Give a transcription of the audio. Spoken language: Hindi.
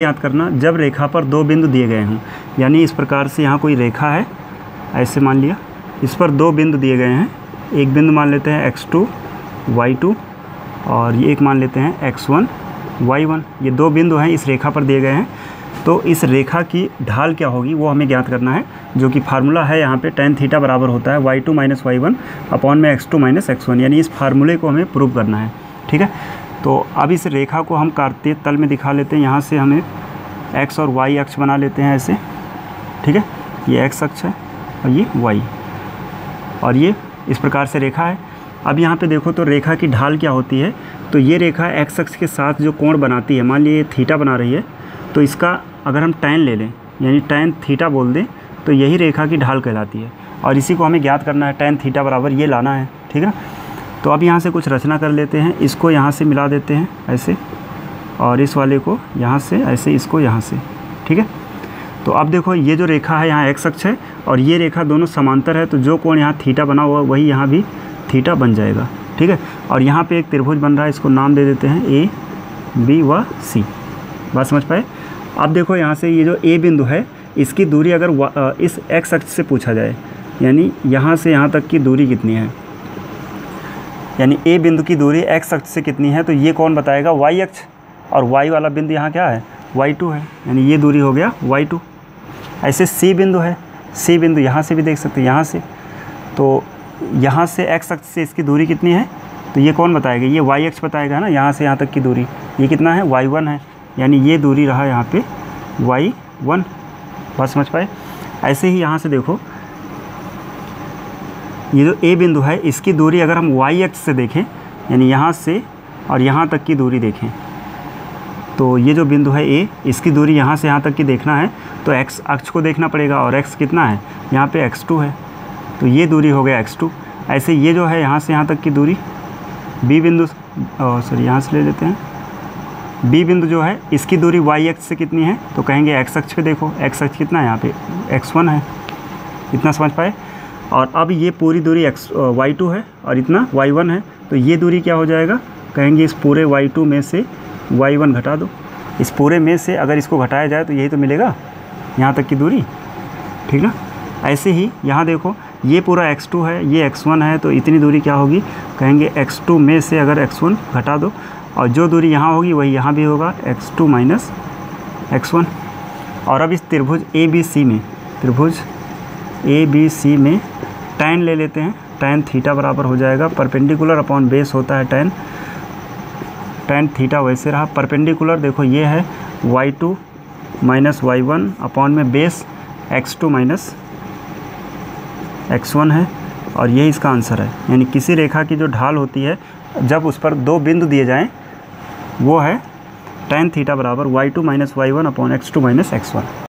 याद करना, जब रेखा पर दो बिंदु दिए गए हों, यानी इस प्रकार से यहाँ कोई रेखा है, ऐसे मान लिया, इस पर दो बिंदु दिए गए हैं। एक बिंदु मान लेते हैं x2 y2 और ये एक मान लेते हैं x1 y1। ये दो बिंदु हैं इस रेखा पर दिए गए हैं। तो इस रेखा की ढाल क्या होगी वो हमें ज्ञात करना है, जो कि फार्मूला है यहाँ पे tan थीटा बराबर होता है y2 माइनस y1 अपॉन में x2 माइनस x1, यानी इस फार्मूले को हमें प्रूव करना है। ठीक है, तो अब इस रेखा को हम काटते तल में दिखा लेते हैं। यहाँ से हमें x और y अक्ष बना लेते हैं ऐसे। ठीक है, ये x अक्ष है और ये y, और ये इस प्रकार से रेखा है। अब यहाँ पे देखो तो रेखा की ढाल क्या होती है, तो ये रेखा x अक्ष के साथ जो कोण बनाती है, मान लीजिए थीटा बना रही है, तो इसका अगर हम tan ले लें यानी tan थीटा बोल दें तो यही रेखा की ढाल कहलाती है, और इसी को हमें ज्ञात करना है। tan थीटा बराबर ये लाना है। ठीक है, तो अब यहाँ से कुछ रचना कर लेते हैं। इसको यहाँ से मिला देते हैं ऐसे, और इस वाले को यहाँ से ऐसे, इसको यहाँ से। ठीक है, तो अब देखो ये जो रेखा है यहाँ x अक्ष है और ये रेखा दोनों समांतर है, तो जो कोण यहाँ थीटा बना हुआ वही यहाँ भी थीटा बन जाएगा। ठीक है, और यहाँ पे एक त्रिभुज बन रहा है, इसको नाम दे देते हैं ए बी व सी। बात समझ पाए? अब देखो यहाँ से ये जो ए बिंदु है, इसकी दूरी अगर इस x अक्ष से पूछा जाए, यानी यहाँ से यहाँ तक की दूरी कितनी है, यानी ए बिंदु की दूरी x अक्ष से कितनी है, तो ये कौन बताएगा? y अक्ष, और y वाला बिंदु यहाँ क्या है? y2 है, यानी ये दूरी हो गया y2। ऐसे c बिंदु है, c बिंदु यहाँ से भी देख सकते हैं, यहाँ से, तो यहाँ से x अक्ष से इसकी दूरी कितनी है, तो ये कौन बताएगा? ये y अक्ष बताएगा ना, यहाँ से यहाँ तक की दूरी ये कितना है? y1 है, यानी ये दूरी रहा यहाँ पे y1। बात समझ पाए? ऐसे ही यहाँ से देखो, ये जो a बिंदु है इसकी दूरी अगर हम y अक्ष से देखें, यानी यहाँ से और यहाँ तक की दूरी देखें, तो ये जो बिंदु है a, इसकी दूरी यहाँ से यहाँ तक की देखना है तो x अक्ष को देखना पड़ेगा, और x कितना है? यहाँ पे x2 है, तो ये दूरी हो गया x2। ऐसे ये जो है यहाँ से यहाँ तक की दूरी b बिंदु, सॉरी यहाँ से ले लेते हैं, b बिंदु जो है इसकी दूरी y अक्ष से कितनी है, तो कहेंगे x अक्ष पे देखो, x अक्ष कितना है यहाँ पे? x1 है। इतना समझ पाए? और अब ये पूरी दूरी y2 है और इतना y1 है, तो ये दूरी क्या हो जाएगा? कहेंगे इस पूरे y2 में से y1 घटा दो। इस पूरे में से अगर इसको घटाया जाए तो यही तो मिलेगा, यहाँ तक की दूरी। ठीक ना? ऐसे ही यहाँ देखो, ये पूरा x2 है, ये x1 है, तो इतनी दूरी क्या होगी? कहेंगे x2 में से अगर x1 घटा दो, और जो दूरी यहाँ होगी वही यहाँ भी होगा, x2 माइनस x1। और अब इस त्रिभुज ABC में, त्रिभुज ABC में tan ले लेते हैं। tan थीटा बराबर हो जाएगा परपेंडिकुलर अपॉन बेस होता है tan थीटा वैसे रहा। परपेंडिकुलर देखो ये है y2 माइनस y1 अपॉन में बेस x2 माइनस x1 है, और यही इसका आंसर है। यानी किसी रेखा की जो ढाल होती है जब उस पर दो बिंदु दिए जाएं, वो है tan थीटा बराबर y2 minus y1 upon x2 minus x1।